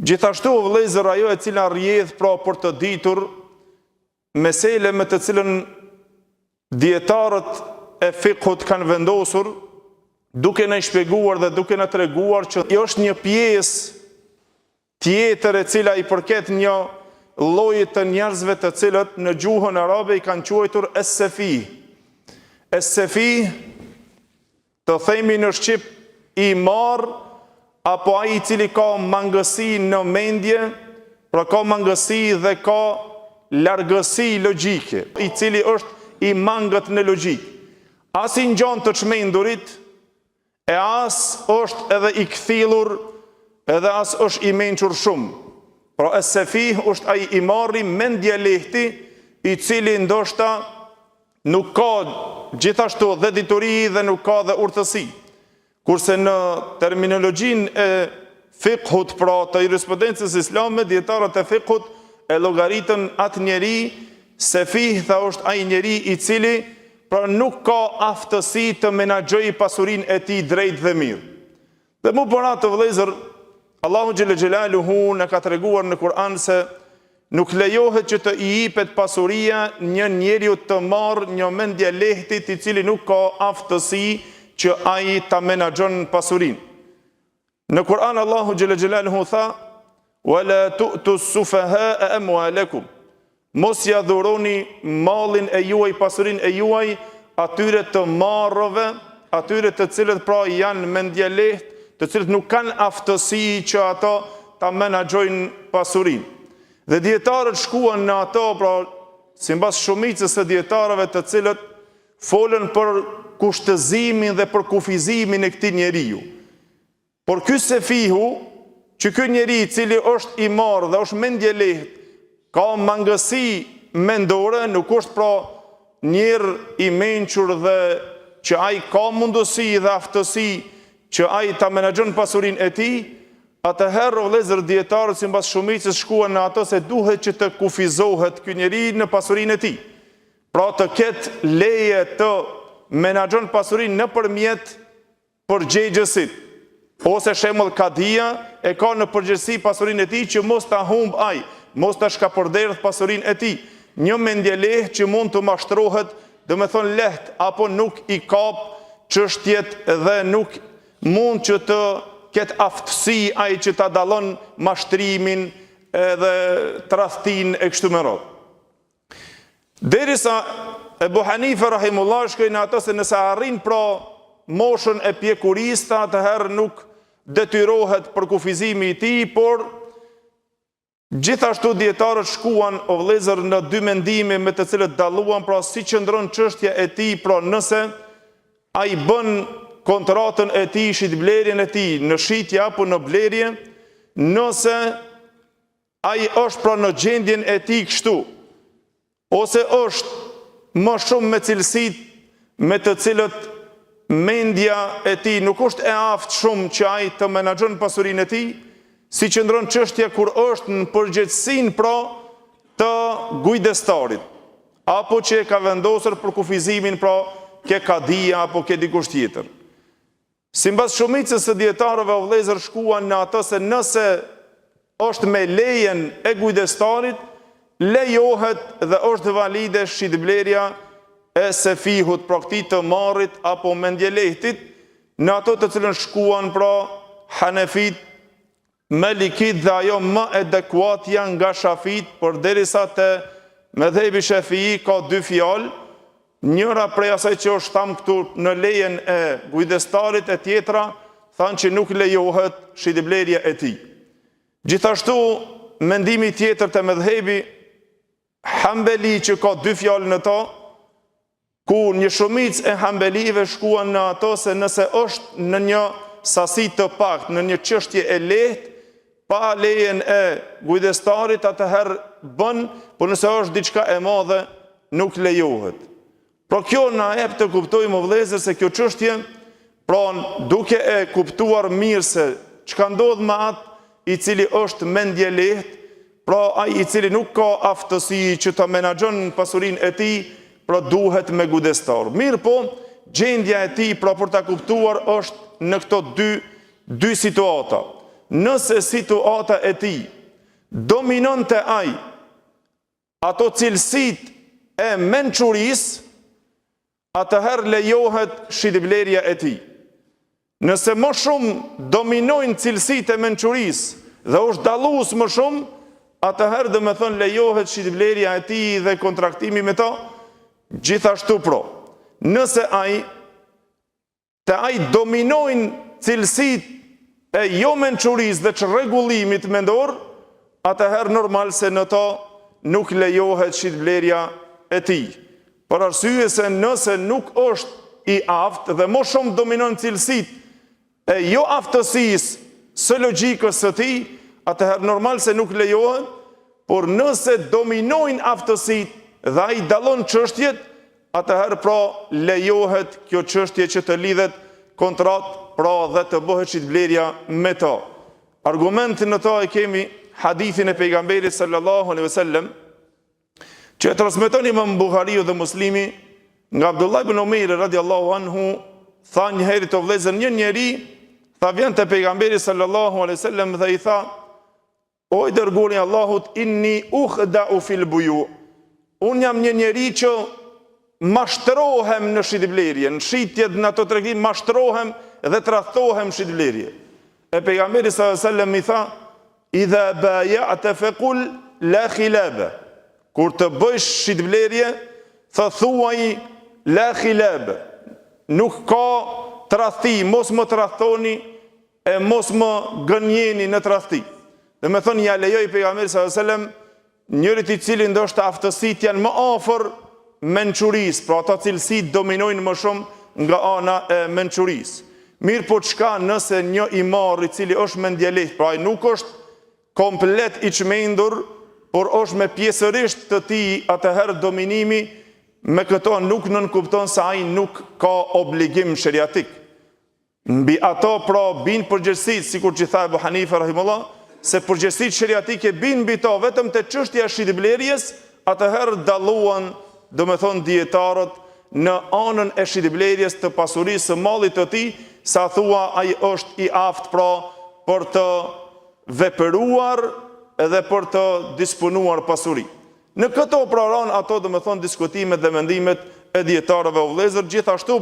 Gjithashtu vëllezër, ajo e cila rrjedh pra për të ditur mesele me të cilën dietarët e fiqhut kanë vendosur, duke në shpjeguar dhe duke në treguar që është një pjesë tjetër e cila i përket një lloji të njerëzve të cilët në gjuhën arabe i kanë quajtur es-sefih. Es-sefih, të themi në shqip, i marr apo ai i cili ka mangësi në mendje, pra ka mangësi dhe ka largësi logjike, i cili është i mangët në logjik. As i ngjan të çmendurit, e as është edhe i kthillur, edhe as është i mençur shumë. Pra es-sefih është ai i marri mendje lehti, i cili ndoshta nuk ka gjithashtu dhe dituri dhe nuk ka dhe urtësi. Kurse në terminologjinë e fiqhut, pra të jurisprudencës islame, dietarët e fiqhut e llogaritën atë njeri, sefih tha është ai njeri i cili pra nuk ka aftësi të menaxhojë pasurinë e tij drejt dhe mirë. Dhe mu për atë vëllezër, Allahu xhelle xhelaluhu na ka treguar në Kur'an se nuk lejohet që të i jepet pasuria një njeriu të marrë një mendje lehtit i cili nuk ka aftësi që ai ta menaxhon pasurinë. Në Kur'an Allahu xhelle xhelaluhu tha: "Wala tu'tu as-sufaha'a amwalakum." Mos ja dhuroni mallin e juaj, pasurinë e juaj atyre të marrëve, atyre të cilët pra janë mendje lehtë, të cilët nuk kanë aftësi që ato ta menaxhojnë pasurinë. Dhe dietarët shkuan në ato, pra sipas shumicës së dietarëve të cilët folën për kushtëzimin dhe për kufizimin e këtij njeriu. Por ky sefihu, që ky njeri i cili është i marrë dhe është mendje lehtë, ka mangësi mendore, nuk është pra njeri i mençur dhe që ai ka mundësi dhe aftësi që ai ta menaxhon pasurinë e tij, atëherë vëllezër dietarët sipas shumicës shkuan në ato se duhet që të kufizohet ky njeri në pasurinë e tij. Pra të ketë leje të menaxhon pasurinë nëpërmjet përgjegjësit, ose shembull kadia e ka në përgjegjësi pasurinë e tij që mos ta humb ai, mos ta shkapërderdh pasurinë e tij. Një mendje lehtë që mund të mashtrohet, do të thonë lehtë, apo nuk i kap çështjet dhe nuk mund që të ketë aftësi ai që ta dallon mashtrimin dhe tradhtin e kështu me radhë. Derisa Ebu Hanife rahimullah shkoi në ato se nëse arrin pra moshën e pjekurisë, atëherë nuk detyrohet për kufizimi i tij, por gjithashtu dietarët shkuan o vëllezër në dy mendime me të cilët dalluan pra si qëndron çështja e tij, pra nëse ai bën kontratën e tij, shitblerjen e tij në shitje apo në blerje, nëse ai është pra në gjendjen e tij kështu, ose është më shumë me cilësit me të cilët mendja e tij nuk është e aftë shumë që ai të menaxhon pasurinë e tij, si qëndron çështja kur është në përgjegjësinë pra të gujdestarit, apo që e ka vendosur për kufizimin pra ke kadia apo ke dikush tjetër. Sipas shumicës së dietarëve o vëllezër shkuan në ato se nëse është me lejen e gujdestarit, lejohet dhe është valide shitblerja e sefihut, pra këtij të marrit apo mendje lehtit, në ato të cilën shkuan pra Hanefit, Malikit dhe ajo më adekuat janë nga Shafit, por derisa te medhebi Shafii ka dy fjalë, njëra prej asaj që është tham këtu në lejen e gujdestarit, e tjetra thanë që nuk lejohet shitblerja e tij. Gjithashtu mendimi tjetër te medhebi Hambeli që ka dy fjalë në to, ku një shumicë e Hambelive shkuan në ato se nëse është në një sasi të paktë, në një çështje e lehtë, pa lejen e gujdestarit, atëherë bën, por nëse është diçka e madhe, nuk lejohet. Pra kjo na jep të kuptojmë vëllezër se kjo çështje, pra duke e kuptuar mirë se çka ndodh me atë i cili është mendje lehtë, pra ai i cili nuk ka aftësi që të menaxhon pasurinë e tij, pra duhet me gujdestar. Mirë po, gjendja e tij pra për ta kuptuar është në këto dy situata. nëse situata e tij dominon të aj ato cilësit e mençurisë, atëherë lejohet shitblerja e tij. Nëse më shumë dominojnë cilësitë e mençurisë dhe është dallues më shumë, atëherë do të thonë lejohet shitblerja e tij dhe kontraktimi me to. Gjithashtu nëse të ai dominojnë cilësitë e jo mençurisë dhe çrregullimit mendor, atëherë normal se në to nuk lejohet shitblerja e tij. Për arsye se nëse nuk është i aftë dhe më shumë dominon cilësitë e jo aftësisë së logjikës së tij, atëherë normal se nuk lejohet, por nëse dominojnë aftësitë dhe ai dallon çështjet, atëherë lejohet kjo çështje që të lidhet kontratë, dhe të bëhet shitblerja me to. Argumentin në to e kemi hadithin e pejgamberit sallallahu alaihi wasallam, që e transmeton Imam Buhariu dhe Muslimi nga Abdullah ibn Umair radiallahu anhu, tha një herë të vëllezër, një njeri tha vjen te pejgamberi sallallahu alaihi wasallam dhe i tha: o i dërguari i Allahut, inni ukhda'u fil buyu. Unë jam një njeri që mashtrohem në shitblerje, në shitjet në ato tregtim mashtrohem dhe tradhtohem shitblerje. E pejgamberi sallallahu alaihi wasallam i tha: idha bay'ata faqul la khilaba. Kur të bësh shitblerje, thuaj la khilab. Nuk ka tradhti, mos më tradhtoni e mos më gënjeni në tradhti. Dhe me thonë, ja lejoj pejgamberi sallallahu alaihi wasallam njërit i cili ndoshta aftësitë janë më afër mençurisë, pra ato cilësitë dominojnë më shumë nga ana e mençurisë. Mirë, po çka nëse një imar i cili është mendjeleh, pra ai nuk është komplet i çmendur, por është me pjesërisht të tij, atëherë dominimi me këto nuk nënkupton se ai nuk ka obligim sheriatik. Mbi ato bin përgjegjësitë, sikur që tha Abu Hanifa rahimullah, se përgjegjësitë sheriatike bin mbi to vetëm te çështja e shitblerjes, atëherë dalluan, domethënë dietarët, në anën e shitblerjes të pasurisë së mallit të tij, sa thua ai është i aftë për të vepruar edhe për të disponuar pasuri. Në këto praron ato domethënë diskutimet dhe mendimet e dietarëve o vëllezër, gjithashtu